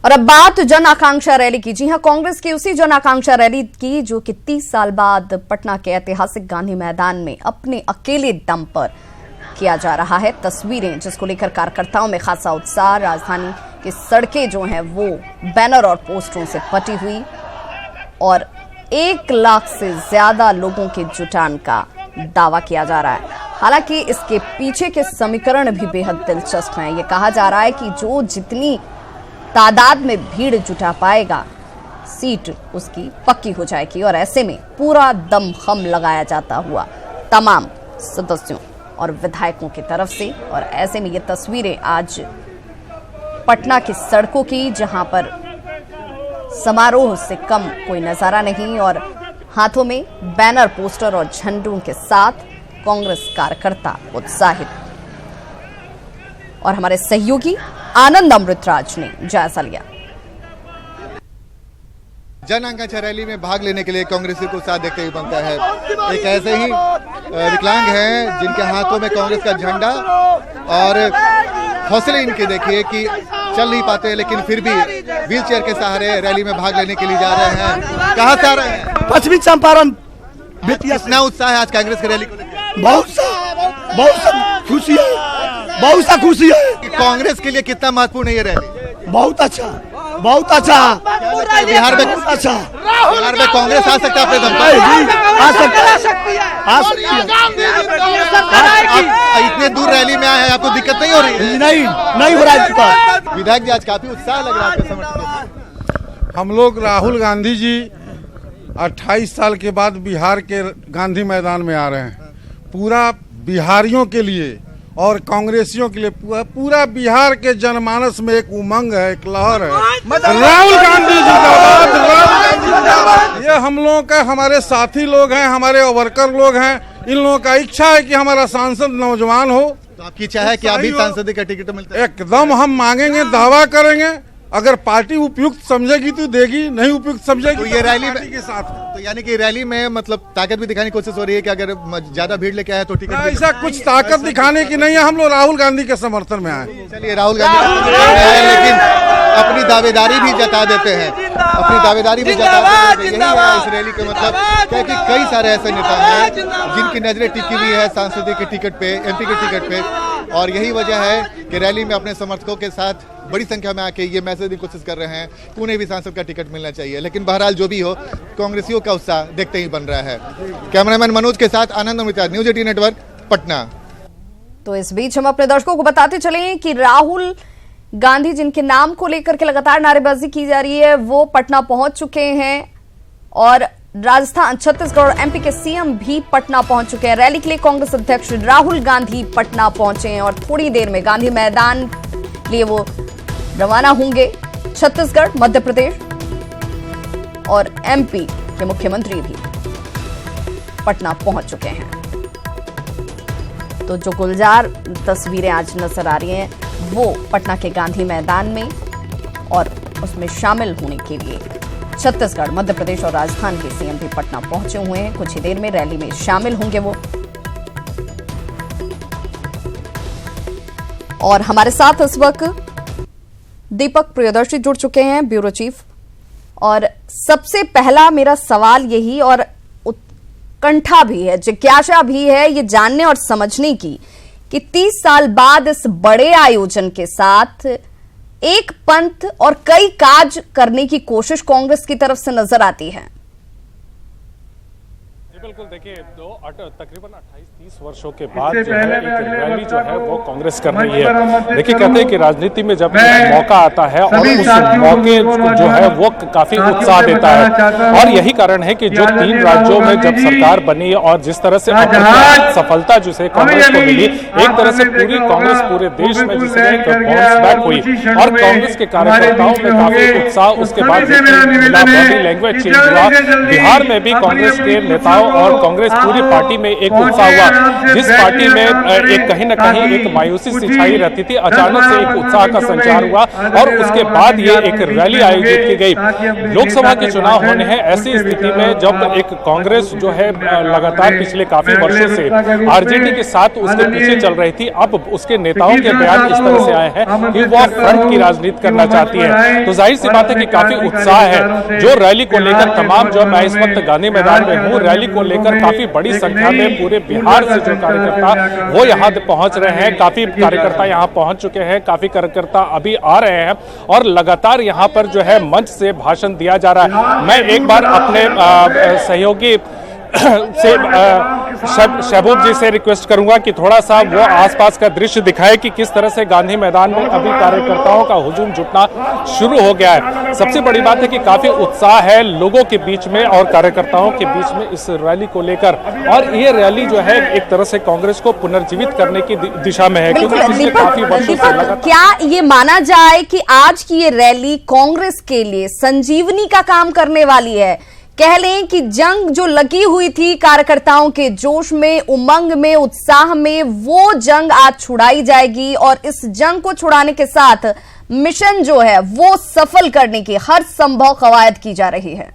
और अब बात जन आकांक्षा रैली की। जी हां, कांग्रेस की उसी जन आकांक्षा रैली की जो कि 30 साल बाद पटना के ऐतिहासिक गांधी मैदान में अपने अकेले दम पर किया जा रहा है। तस्वीरें जिसको लेकर कार्यकर्ताओं में खासा उत्साह। राजधानी की सड़कें जो हैं वो बैनर और पोस्टरों से पटी हुई और 1 लाख से ज्यादा लोगों के जुटान का दावा किया जा रहा है। हालांकि इसके पीछे के समीकरण भी बेहद दिलचस्प हैं। ये कहा जा रहा है कि जो जितनी तादाद में भीड़ जुटा पाएगा सीट उसकी पक्की हो जाएगी और ऐसे में पूरा दमखम लगाया जाता हुआ तमाम सदस्यों और विधायकों की तरफ से। और ऐसे में ये तस्वीरें आज पटना की सड़कों की, जहां पर समारोह से कम कोई नजारा नहीं और हाथों में बैनर, पोस्टर और झंडों के साथ कांग्रेस कार्यकर्ता उत्साहित। और हमारे सहयोगी आनंद अमृतराज ने जायजा लिया। जन आकांक्षा रैली में भाग लेने के लिए कांग्रेसी को साथ देखते हुए बनता है। एक ऐसे ही विकलांग हैं जिनके हाथों में कांग्रेस का झंडा और हौसले इनके देखिए कि चल नहीं पाते लेकिन फिर भी व्हील चेयर के सहारे रैली में भाग लेने के लिए जा रहे हैं। कहाँ से आ रहे हैं? पश्चिमी चंपारण। कितना उत्साह है आज कांग्रेस की रैली को लेकर? बहुत सा खुशी है, बहुत सा खुशी है। कांग्रेस के लिए कितना महत्वपूर्ण है ये रैली? बहुत अच्छा, बहुत अच्छा। बिहार में अच्छा, बिहार में कांग्रेस आ सकता है अपने दम पर? आ सकती है। इतने दूर रैली में आए हैं, आपको दिक्कत नहीं हो रही है? नहीं हो रहा है। विधायक जी आज काफी उत्साह लग रहा है आपके समर्थन। हम लोग राहुल गांधी जी 28 साल के बाद बिहार के गांधी मैदान में आ रहे हैं। पूरा बिहारियों के लिए और कांग्रेसियों के लिए पूरा बिहार के जनमानस में एक उमंग है, एक लहर है। राहुल गांधी जिंदाबाद, राहुल गांधी जिंदाबाद। ये हम लोगों का, हमारे साथी लोग हैं, हमारे वर्कर लोग हैं। इन लोगों का इच्छा है कि हमारा सांसद नौजवान हो। तो आपकी इच्छा है कि अभी सांसद का टिकट मिलता है? एकदम हम मांगेंगे, दावा करेंगे। अगर पार्टी उपयुक्त समझेगी तो देगी, नहीं उपयुक्त समझेगी तो ये रैली के साथ। तो यानी कि रैली में मतलब ताकत भी दिखाने की कोशिश हो रही है कि अगर ज्यादा भीड़ लेके आए तो टिकट ऐसा कुछ ताकत दिखाने की नहीं है। हम लोग राहुल गांधी के समर्थन में आए। चलिए, राहुल गांधी है लेकिन अपनी दावेदारी भी जता देते हैं, अपनी दावेदारी भी जता देते हैं। यही है इस रैली का मतलब, क्योंकि कई सारे ऐसे नेता हैं जिनकी नजरें टिकी हुई है सांसद के टिकट पे, एमपी के टिकट पे। और यही वजह है कि रैली में अपने समर्थकों के साथ बड़ी संख्या में आके ये मैसेज की कोशिश कर रहे हैं कि उन्हें भी सांसद का टिकट मिलना चाहिए। लेकिन बहरहाल जो भी हो, कांग्रेसियों का उत्साह देखते ही बन रहा है। कैमरामैन मनोज के साथ आनंद अमृतराज, न्यूज 18 नेटवर्क, पटना। तो इस बीच हम अपने दर्शकों को बताते चले कि राहुल गांधी जिनके नाम को लेकर के लगातार नारेबाजी की जा रही है वो पटना पहुंच चुके हैं और राजस्थान, छत्तीसगढ़ और एमपी के सीएम भी पटना पहुंच चुके हैं। रैली के लिए कांग्रेस अध्यक्ष राहुल गांधी पटना पहुंचे हैं और थोड़ी देर में गांधी मैदान लिए वो रवाना होंगे। छत्तीसगढ़, मध्य प्रदेश और एमपी के मुख्यमंत्री भी पटना पहुंच चुके हैं। तो जो गुलजार तस्वीरें आज नजर आ रही हैं वो पटना के गांधी मैदान में और उसमें शामिल होने के लिए छत्तीसगढ़, मध्य प्रदेश और राजस्थान के सीएम भी पटना पहुंचे हुए हैं। कुछ ही देर में रैली में शामिल होंगे वो। और हमारे साथ इस वक्त दीपक प्रियदर्शी जुड़ चुके हैं, ब्यूरो चीफ। और सबसे पहला मेरा सवाल यही और उत्कंठा भी है, जिज्ञासा भी है ये जानने और समझने की कि 30 साल बाद इस बड़े आयोजन के साथ एक पंथ और कई काज करने की कोशिश कांग्रेस की तरफ से नजर आती है। बिल्कुल, देखिए तकरीबन 28-30 वर्षों के बाद जो है एक रैली जो है वो कांग्रेस कर रही है। देखिए, कहते हैं कि राजनीति में जब मौका आता है और उस मौके जो है वो काफी उत्साह देता है। और यही कारण है कि जो 3 राज्यों में जब सरकार बनी और जिस तरह से सफलता जिसे कांग्रेस को मिली, एक तरह से पूरी कांग्रेस पूरे देश में जिसे एक बाउंस बैक हुई और कांग्रेस के कार्यकर्ताओं में काफी उत्साह। उसके बाद बॉडी लैंग्वेज चेंज हुआ। बिहार में भी कांग्रेस के नेताओं और कांग्रेस पूरी पार्टी में एक उत्साह हुआ। जिस पार्टी में एक कहीं न कहीं एक मायूसी सी छाई रहती थी, अचानक से एक उत्साह का संचार हुआ और उसके बाद ये एक रैली आयोजित की गई। लोकसभा के चुनाव होने हैं, ऐसी स्थिति में जब एक कांग्रेस जो है लगातार पिछले काफी वर्षों से आरजेडी के साथ उसके पीछे चल रही थी, अब उसके नेताओं के बयान इस तरह से आए हैं कि वह फ्रंट की राजनीति करना चाहती है, तो जाहिर सी बात है कि काफी उत्साह है। जो रैली को लेकर तमाम जो मैं इस वक्त गांधी मैदान में हूँ, रैली को लेकर काफी बड़ी संख्या में पूरे बिहार से जो कार्यकर्ता वो यहाँ पहुंच रहे हैं, काफी कार्यकर्ता यहाँ पहुंच चुके हैं, काफी कार्यकर्ता अभी आ रहे हैं और लगातार यहाँ पर जो है मंच से भाषण दिया जा रहा है। मैं एक बार अपने सहयोगी से शहबूब जी से रिक्वेस्ट करूंगा कि थोड़ा सा वो आसपास का दृश्य दिखाए कि किस तरह से गांधी मैदान में अभी कार्यकर्ताओं का हुजूम जुटना शुरू हो गया है। सबसे बड़ी बात है कि काफी उत्साह है लोगों के बीच में और कार्यकर्ताओं के बीच में इस रैली को लेकर, और ये रैली जो है एक तरह से कांग्रेस को पुनर्जीवित करने की दिशा में है, क्योंकि पिछले काफी वर्षों से लगातार। क्या ये माना जाए कि आज की ये रैली कांग्रेस के लिए संजीवनी का काम करने वाली है? कह लें कि जंग जो लगी हुई थी कार्यकर्ताओं के जोश में, उमंग में, उत्साह में, वो जंग आज छुड़ाई जाएगी और इस जंग को छुड़ाने के साथ मिशन जो है वो सफल करने की हर संभव कवायद की जा रही है।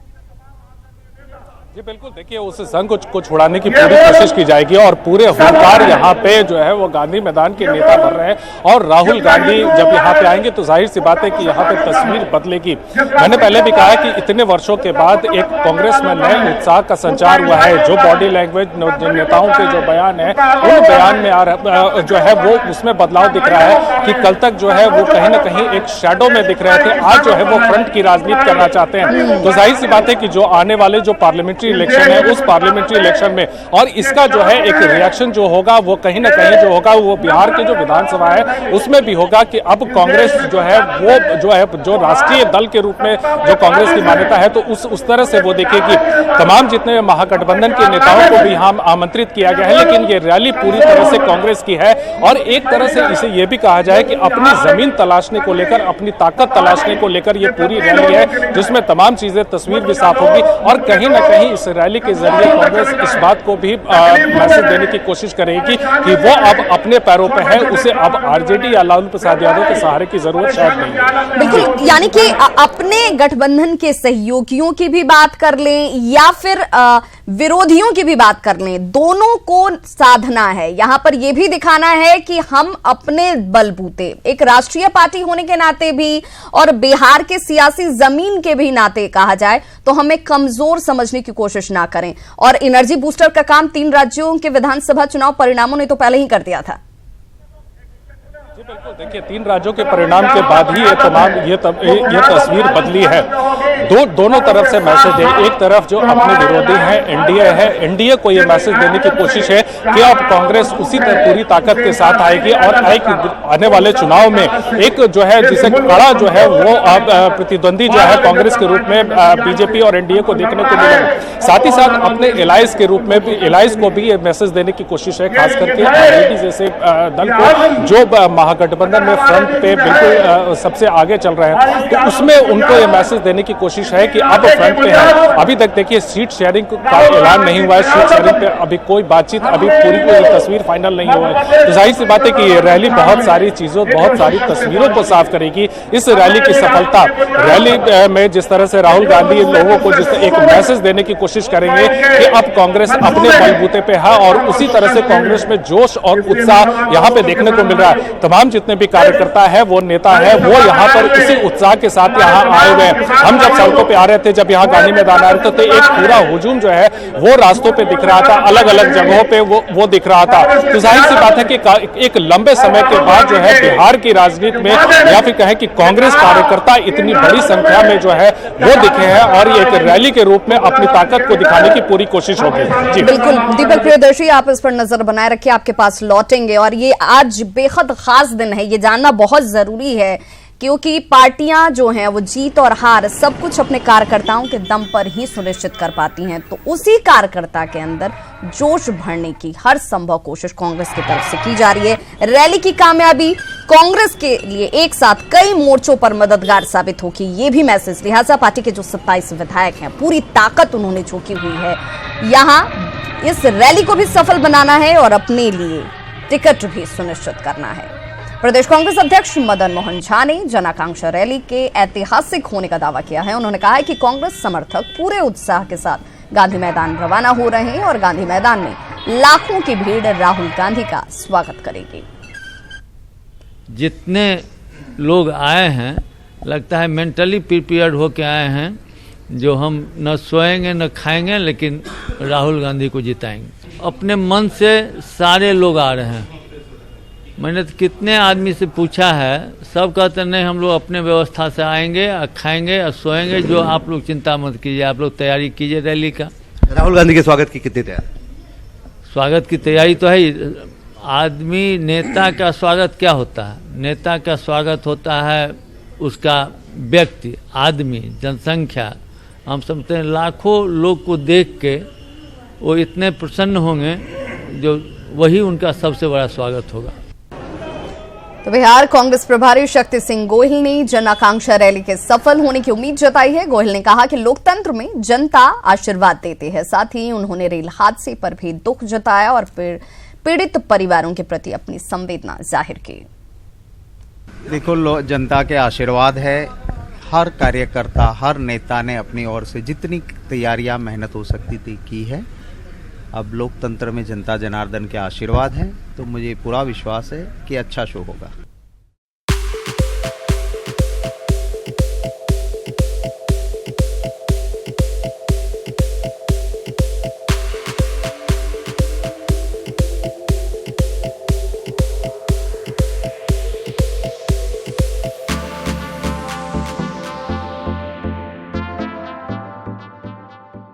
जी बिल्कुल, देखिए उस जंग को छुड़ाने की पूरी कोशिश की जाएगी और पूरे हुंकार यहाँ पे जो है वो गांधी मैदान के नेता बन रहे हैं और राहुल गांधी जब यहाँ पे आएंगे तो जाहिर सी बात है कि यहाँ पे तस्वीर बदलेगी। मैंने पहले भी कहा है कि इतने वर्षों के बाद एक कांग्रेस में नए उत्साह का संचार हुआ है। जो बॉडी लैंग्वेज नेताओं के जो बयान है उन बयान में जो है वो उसमें बदलाव दिख रहा है कि कल तक जो है वो कहीं ना कहीं एक शैडो में दिख रहे थे, आज जो है वो फ्रंट की राजनीति करना चाहते हैं। तो जाहिर सी बात है कि जो आने वाले जो पार्लियामेंट्री इलेक्शन है उस पार्लियामेंट्री इलेक्शन में और इसका जो है एक रिएक्शन जो होगा वो कहीं ना कहीं जो होगा वो बिहार के जो विधानसभा है उसमें भी होगा कि अब कांग्रेस जो है वो जो राष्ट्रीय दल के रूप में जो कांग्रेस की मान्यता है तो उस तरह से वो देखेगी। तमाम जितने महागठबंधन के नेताओं को भी यहाँ आमंत्रित किया गया है, लेकिन ये रैली पूरी तरह से कांग्रेस की है और एक तरह से इसे ये भी कहा जाए कि अपनी जमीन तलाशने को लेकर, अपनी ताकत तलाशने को लेकर ये पूरी रैली है जिसमें तमाम चीजें तस्वीर भी साफ होगी और कहीं ना कहीं इस रैली के जरिए कांग्रेस इस बात को भी मैसेज देने की कोशिश करेगी कि वो अब अपने पैरों पे है, उसे अब आरजेडी या लालू प्रसाद यादव के सहारे की जरूरत शायद नहीं है। बिल्कुल, यानी कि अपने गठबंधन के सहयोगियों की भी बात कर लें या फिर विरोधियों की भी बात कर लें, दोनों को साधना है। यहां पर यह भी दिखाना है कि हम अपने बलबूते एक राष्ट्रीय पार्टी होने के नाते भी और बिहार के सियासी जमीन के भी नाते कहा जाए तो हमें कमजोर समझने की कोशिश ना करें। और एनर्जी बूस्टर का काम 3 राज्यों के विधानसभा चुनाव परिणामों ने तो पहले ही कर दिया था। जी बिल्कुल, देखिए 3 राज्यों के परिणाम के बाद ही ये तस्वीर बदली है। दोनों तरफ से मैसेज है। एक तरफ जो अपने विरोधी हैं एनडीए है, एनडीए को ये मैसेज देने की कोशिश है कि अब कांग्रेस उसी तरह पूरी ताकत के साथ आएगी और आने वाले चुनाव में एक जो है जिसे कड़ा जो है वो प्रतिद्वंदी जो है कांग्रेस के रूप में बीजेपी और एनडीए को देखने को मिलेगा। साथ ही साथ अपने एलायंस के रूप में भी एलायंस को भी ये मैसेज देने की कोशिश है, खास करके आरजेडी जैसे दल को जो महागठबंधन में फ्रंट पे बिल्कुल सबसे आगे चल रहे हैं, तो उसमें उनको ये मैसेज देने की कोशिश है कि अब फ्रंट पे है। अभी तक देखिए सीट शेयरिंग का ऐलान नहीं हुआ है, सीट शेयरिंग पे अभी कोई बातचीत, अभी पूरी तस्वीर फाइनल नहीं हुआ है। तो जाहिर सी बात है कि ये रैली बहुत सारी चीजों, बहुत सारी तस्वीरों को साफ करेगी। इस रैली की सफलता, रैली में जिस तरह से राहुल गांधी लोगों को जिस एक मैसेज देने की कोशिश करेंगे कि अब कांग्रेस अपने बलबूते पे है और उसी तरह से कांग्रेस में जोश और उत्साह यहाँ पे देखने को मिल रहा है। तमाम जितने भी कार्यकर्ता है, वो नेता है, वो यहाँ पर इसी उत्साह के साथ यहाँ आए हुए हैं। हम जब सड़कों पे आ रहे थे, जब यहाँ गांधी मैदान आ रहे थे, तो एक पूरा हुजूम जो है वो रास्तों पे दिख रहा था, अलग अलग जगहों पे वो दिख रहा था। तो जाहिर सी बात है कि एक लंबे समय के बाद जो है बिहार की राजनीति में या फिर कहें कि कांग्रेस कार्यकर्ता इतनी बड़ी संख्या में जो है वो दिखे हैं और ये एक रैली के रूप में अपनी ताकत को दिखाने की पूरी कोशिश होगी। जी बिल्कुल दीपक प्रियदर्शी, आप इस पर नजर बनाए रखिए, आपके पास लौटेंगे। और ये आज बेहद खास दिन है, ये जानना बहुत जरूरी है क्योंकि पार्टियां जो हैं वो जीत और हार सब कुछ अपने कार्यकर्ताओं के दम पर ही सुनिश्चित कर पाती हैं। तो उसी कार्यकर्ता के अंदर जोश भरने की हर संभव कोशिश कांग्रेस की तरफ से की जा रही है। रैली की कामयाबी कांग्रेस के लिए एक साथ कई मोर्चों पर मददगार साबित होगी, ये भी मैसेज। लिहाजा पार्टी के जो 27 विधायक हैं पूरी ताकत उन्होंने झोंकी हुई है, यहां इस रैली को भी सफल बनाना है और अपने लिए टिकट भी सुनिश्चित करना है। प्रदेश कांग्रेस अध्यक्ष मदन मोहन झा ने जन आकांक्षा रैली के ऐतिहासिक होने का दावा किया है। उन्होंने कहा है कि कांग्रेस समर्थक पूरे उत्साह के साथ गांधी मैदान रवाना हो रहे हैं और गांधी मैदान में लाखों की भीड़ राहुल गांधी का स्वागत करेगी। जितने लोग आए हैं लगता है मेंटली प्रिपेयर्ड होके आए हैं, जो हम न सोएंगे न खाएंगे लेकिन राहुल गांधी को जिताएंगे। अपने मन से सारे लोग आ रहे हैं। मैंने तो कितने आदमी से पूछा है, सब कहते नहीं हम लोग अपने व्यवस्था से आएंगे और खाएंगे और सोएंगे, जो आप लोग चिंता मत कीजिए, आप लोग तैयारी कीजिए रैली का। राहुल गांधी के स्वागत की कितनी तैयारी? स्वागत की तैयारी तो है ही। आदमी नेता का स्वागत क्या होता है? नेता का स्वागत होता है उसका व्यक्ति, आदमी, जनसंख्या। हम समझते हैं लाखों लोग को देख के वो इतने प्रसन्न होंगे, जो वही उनका सबसे बड़ा स्वागत होगा। तो बिहार कांग्रेस प्रभारी शक्ति सिंह गोहिल ने जन आकांक्षा रैली के सफल होने की उम्मीद जताई है। गोहिल ने कहा कि लोकतंत्र में जनता आशीर्वाद देती है। साथ ही उन्होंने रेल हादसे पर भी दुख जताया और पीड़ित परिवारों के प्रति अपनी संवेदना जाहिर की। देखो, जनता के आशीर्वाद है। हर कार्यकर्ता, हर नेता ने अपनी ओर से जितनी तैयारियां, मेहनत हो सकती थी की है। अब लोकतंत्र में जनता जनार्दन के आशीर्वाद है, तो मुझे पूरा विश्वास है कि अच्छा शो होगा।